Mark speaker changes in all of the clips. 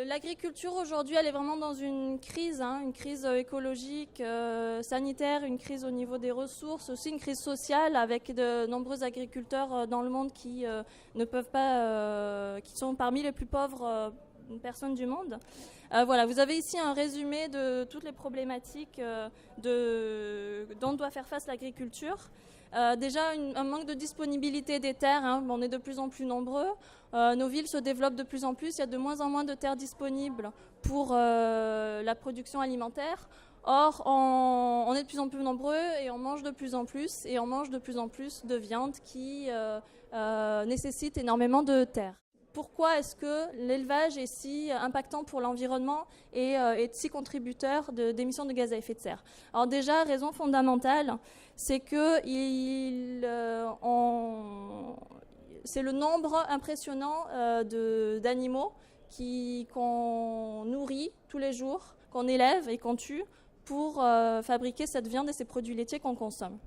Speaker 1: L'agriculture aujourd'hui, elle est vraiment dans une crise écologique, sanitaire, une crise au niveau des ressources, aussi une crise sociale avec de nombreux agriculteurs dans le monde qui ne peuvent pas, qui sont parmi les plus pauvres personnes du monde. Voilà, vous avez ici un résumé de toutes les problématiques dont doit faire face l'agriculture. Déjà, un manque de disponibilité des terres, on est de plus en plus nombreux. Nos villes se développent de plus en plus, il y a de moins en moins de terres disponibles pour la production alimentaire. Or, on est de plus en plus nombreux et on mange de plus en plus, et on mange de plus en plus de viande qui nécessite énormément de terres. Pourquoi est-ce que l'élevage est si impactant pour l'environnement et est si contributeur d'émissions de gaz à effet de serre? Alors déjà, raison fondamentale, c'est que c'est le nombre impressionnant d'animaux qu'on nourrit tous les jours, qu'on élève et qu'on tue pour fabriquer cette viande et ces produits laitiers qu'on consomme.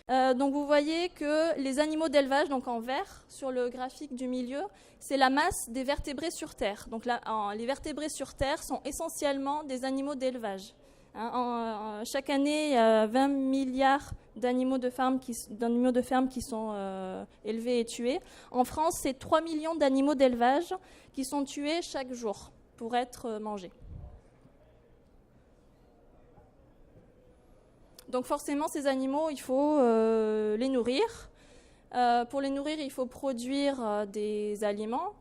Speaker 1: Donc vous voyez que les animaux d'élevage, donc en vert sur le graphique du milieu, c'est la masse des vertébrés sur Terre. Donc là, les vertébrés sur Terre sont essentiellement des animaux d'élevage. Chaque année, il y a 20 milliards d'animaux de ferme qui sont élevés et tués. En France, c'est 3 millions d'animaux d'élevage qui sont tués chaque jour pour être mangés. Donc forcément, ces animaux, il faut les nourrir. Pour les nourrir, il faut produire des aliments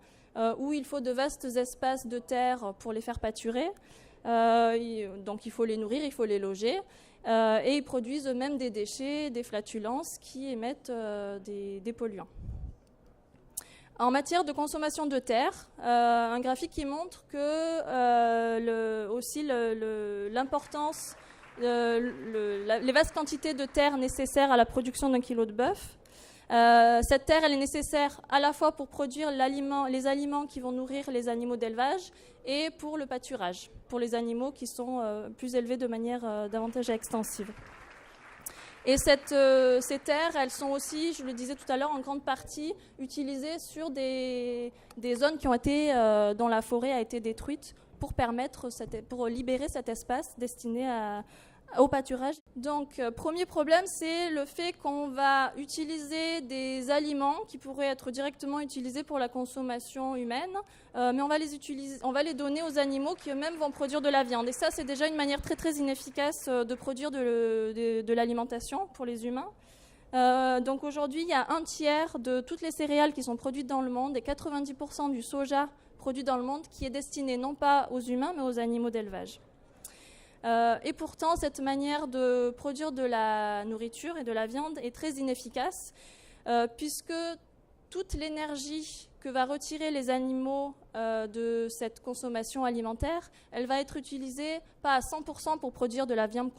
Speaker 1: où il faut de vastes espaces de terre pour les faire pâturer. Donc il faut les nourrir, il faut les loger. Et ils produisent eux-mêmes des déchets, des flatulences qui émettent des polluants. En matière de consommation de terre, un graphique qui montre que aussi l'importance, les vastes quantités de terre nécessaires à la production d'un kilo de bœuf. Cette terre, elle est nécessaire à la fois pour produire les aliments qui vont nourrir les animaux d'élevage et pour le pâturage, pour les animaux qui sont plus élevés de manière davantage extensive. Et ces terres, elles sont aussi, je le disais tout à l'heure, en grande partie utilisées sur des zones qui ont été, dont la forêt a été détruite pour libérer cet espace destiné au pâturage. Donc, premier problème, c'est le fait qu'on va utiliser des aliments qui pourraient être directement utilisés pour la consommation humaine, mais on va les donner aux animaux qui eux-mêmes vont produire de la viande. Et ça, c'est déjà une manière très très inefficace de produire de l'alimentation pour les humains. Donc aujourd'hui, il y a 1/3 de toutes les céréales qui sont produites dans le monde et 90% du soja produit dans le monde qui est destiné non pas aux humains mais aux animaux d'élevage. Et pourtant, cette manière de produire de la nourriture et de la viande est très inefficace puisque toute l'énergie que va retirer les animaux de cette consommation alimentaire, elle va être utilisée pas à 100% pour produire de la viande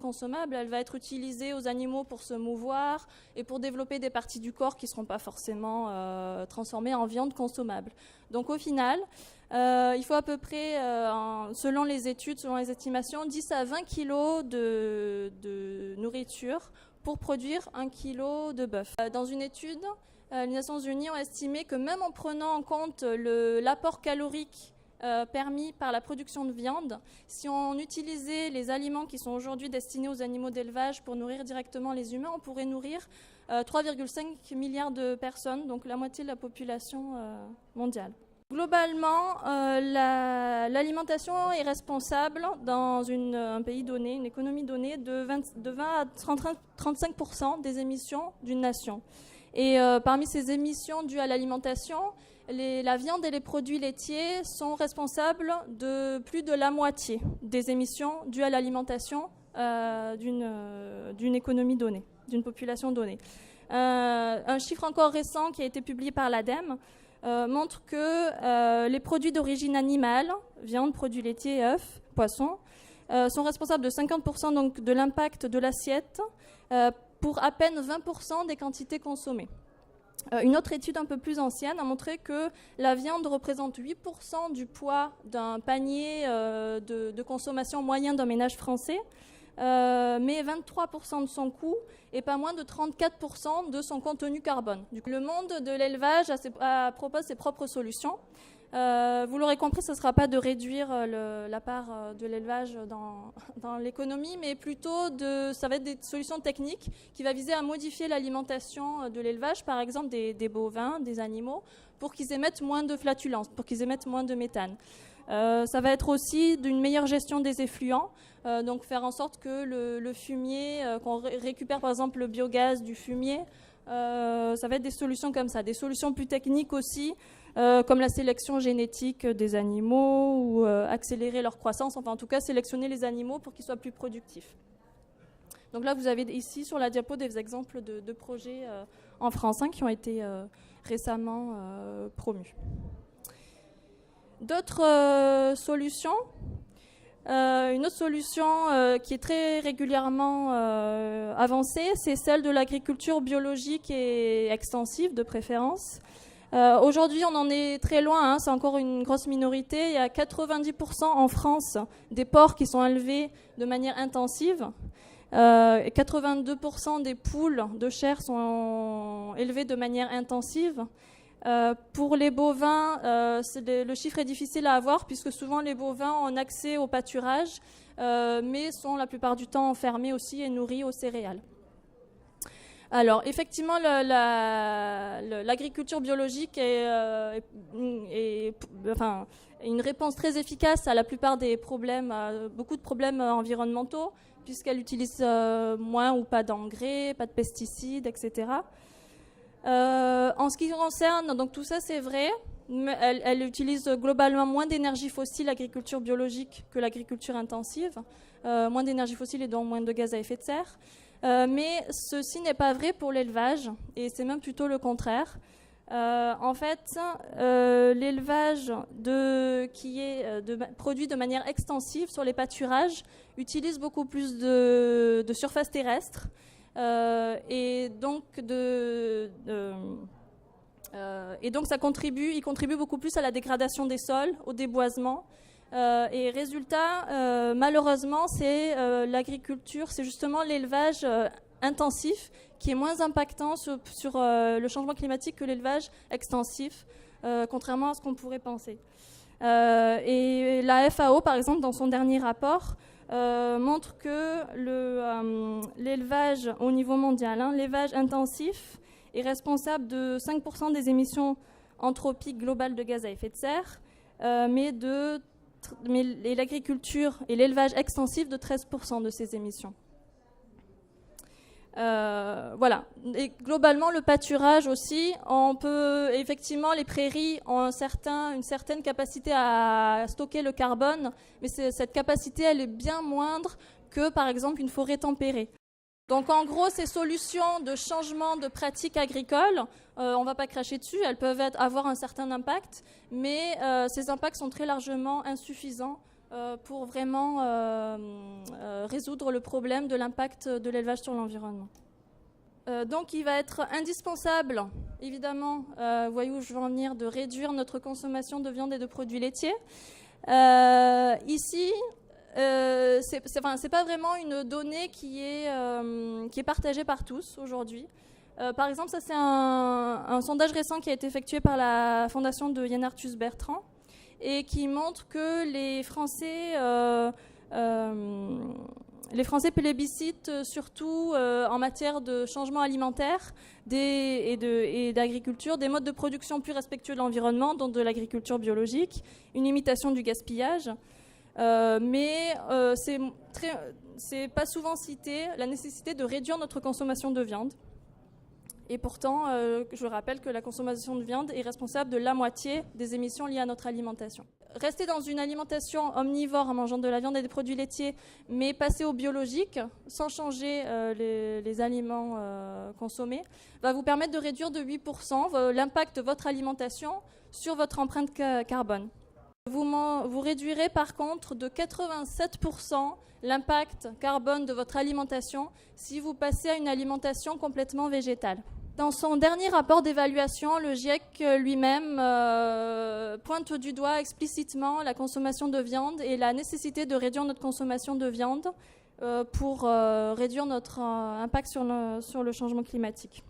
Speaker 1: consommable, elle va être utilisée aux animaux pour se mouvoir et pour développer des parties du corps qui ne seront pas forcément transformées en viande consommable. Donc au final, il faut à peu près, selon les études, selon les estimations, 10 à 20 kilos de nourriture pour produire 1 kilo de bœuf. Dans une étude, les Nations Unies ont estimé que même en prenant en compte l'apport calorique permis par la production de viande, si on utilisait les aliments qui sont aujourd'hui destinés aux animaux d'élevage pour nourrir directement les humains, on pourrait nourrir 3,5 milliards de personnes, donc la moitié de la population mondiale. Globalement, l'alimentation est responsable dans un pays donné, une économie donnée, de 20 à 35% des émissions d'une nation. Et parmi ces émissions dues à l'alimentation, la viande et les produits laitiers sont responsables de plus de la moitié des émissions dues à l'alimentation d'une économie donnée, d'une population donnée. Un chiffre encore récent qui a été publié par l'ADEME montre que les produits d'origine animale, viande, produits laitiers, œufs, poissons, sont responsables de 50% donc, de l'impact de l'assiette pour à peine 20% des quantités consommées. Une autre étude un peu plus ancienne a montré que la viande représente 8% du poids d'un panier de consommation moyen d'un ménage français, mais 23% de son coût et pas moins de 34% de son contenu carbone. Le monde de l'élevage propose ses propres solutions. Vous l'aurez compris, ce ne sera pas de réduire la part de l'élevage dans l'économie, mais plutôt ça va être des solutions techniques qui va viser à modifier l'alimentation de l'élevage, par exemple des bovins, des animaux, pour qu'ils émettent moins de flatulences, pour qu'ils émettent moins de méthane. Ça va être aussi d'une meilleure gestion des effluents, donc faire en sorte que le fumier, qu'on récupère par exemple le biogaz du fumier, ça va être des solutions comme ça, des solutions plus techniques aussi, comme la sélection génétique des animaux ou accélérer leur croissance, enfin en tout cas sélectionner les animaux pour qu'ils soient plus productifs. Donc là vous avez ici sur la diapo des exemples de projets en France qui ont été récemment promus. D'autres solutions. Une autre solution qui est très régulièrement avancée, c'est celle de l'agriculture biologique et extensive de préférence. Aujourd'hui, on en est très loin, c'est encore une grosse minorité. Il y a 90% en France des porcs qui sont élevés de manière intensive. 82% des poules de chair sont élevées de manière intensive. Pour les bovins, le chiffre est difficile à avoir puisque souvent les bovins ont accès au pâturage, mais sont la plupart du temps enfermés aussi et nourris aux céréales. Alors, effectivement, l'agriculture biologique est une réponse très efficace à la plupart des problèmes, beaucoup de problèmes environnementaux, puisqu'elle utilise moins ou pas d'engrais, pas de pesticides, etc. En ce qui concerne, donc tout ça c'est vrai, elle utilise globalement moins d'énergie fossile, l'agriculture biologique, que l'agriculture intensive, moins d'énergie fossile et donc moins de gaz à effet de serre. Mais ceci n'est pas vrai pour l'élevage, et c'est même plutôt le contraire. En fait, l'élevage qui est produit de manière extensive sur les pâturages utilise beaucoup plus de surface terrestre, et donc il contribue beaucoup plus à la dégradation des sols, au déboisement. Et résultat, malheureusement, c'est l'agriculture, c'est justement l'élevage intensif qui est moins impactant sur le changement climatique que l'élevage extensif, contrairement à ce qu'on pourrait penser. Et la FAO, par exemple, dans son dernier rapport, montre que l'élevage au niveau mondial, l'élevage intensif est responsable de 5% des émissions anthropiques globales de gaz à effet de serre, mais l'agriculture et l'élevage extensif de 13% de ces émissions. Voilà. Et globalement, le pâturage aussi, effectivement, les prairies ont une certaine capacité à stocker le carbone, mais cette capacité, elle est bien moindre que, par exemple, une forêt tempérée. Donc, en gros, ces solutions de changement de pratiques agricoles, on ne va pas cracher dessus, elles peuvent avoir un certain impact, mais ces impacts sont très largement insuffisants pour vraiment résoudre le problème de l'impact de l'élevage sur l'environnement. Donc il va être indispensable, évidemment, vous voyez où je veux en venir, de réduire notre consommation de viande et de produits laitiers. Ici, c'est pas vraiment une donnée qui est partagée par tous aujourd'hui. Par exemple, ça c'est un sondage récent qui a été effectué par la fondation de Yann Arthus Bertrand et qui montre que les Français plébiscitent surtout en matière de changement alimentaire et d'agriculture des modes de production plus respectueux de l'environnement, dont de l'agriculture biologique, une limitation du gaspillage. Mais c'est pas souvent cité la nécessité de réduire notre consommation de viande. Et pourtant, je rappelle que la consommation de viande est responsable de la moitié des émissions liées à notre alimentation. Rester dans une alimentation omnivore en mangeant de la viande et des produits laitiers, mais passer au biologique, sans changer les aliments consommés, va vous permettre de réduire de 8% l'impact de votre alimentation sur votre empreinte carbone. Vous réduirez par contre de 87% l'impact carbone de votre alimentation si vous passez à une alimentation complètement végétale. Dans son dernier rapport d'évaluation, le GIEC lui-même pointe du doigt explicitement la consommation de viande et la nécessité de réduire notre consommation de viande pour réduire notre impact sur le changement climatique.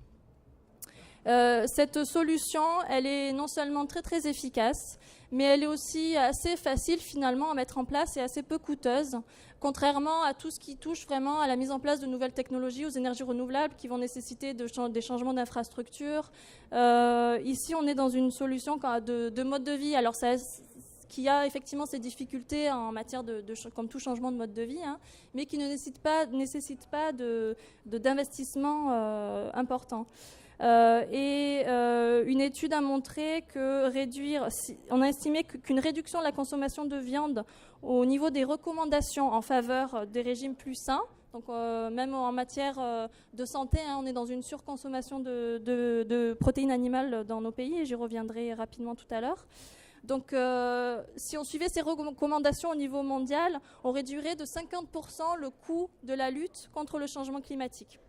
Speaker 1: Cette solution, elle est non seulement très très efficace, mais elle est aussi assez facile finalement à mettre en place et assez peu coûteuse, contrairement à tout ce qui touche vraiment à la mise en place de nouvelles technologies, aux énergies renouvelables qui vont nécessiter des changements d'infrastructure. Ici, on est dans une solution de mode de vie. Alors, qui a effectivement ses difficultés en matière comme tout changement de mode de vie, hein, mais qui ne nécessite pas d'investissement important. Une étude a montré que on a estimé qu'une réduction de la consommation de viande au niveau des recommandations en faveur des régimes plus sains, donc même en matière de santé, hein, on est dans une surconsommation de protéines animales dans nos pays, et j'y reviendrai rapidement tout à l'heure. Donc, si on suivait ces recommandations au niveau mondial, on réduirait de 50% le coût de la lutte contre le changement climatique.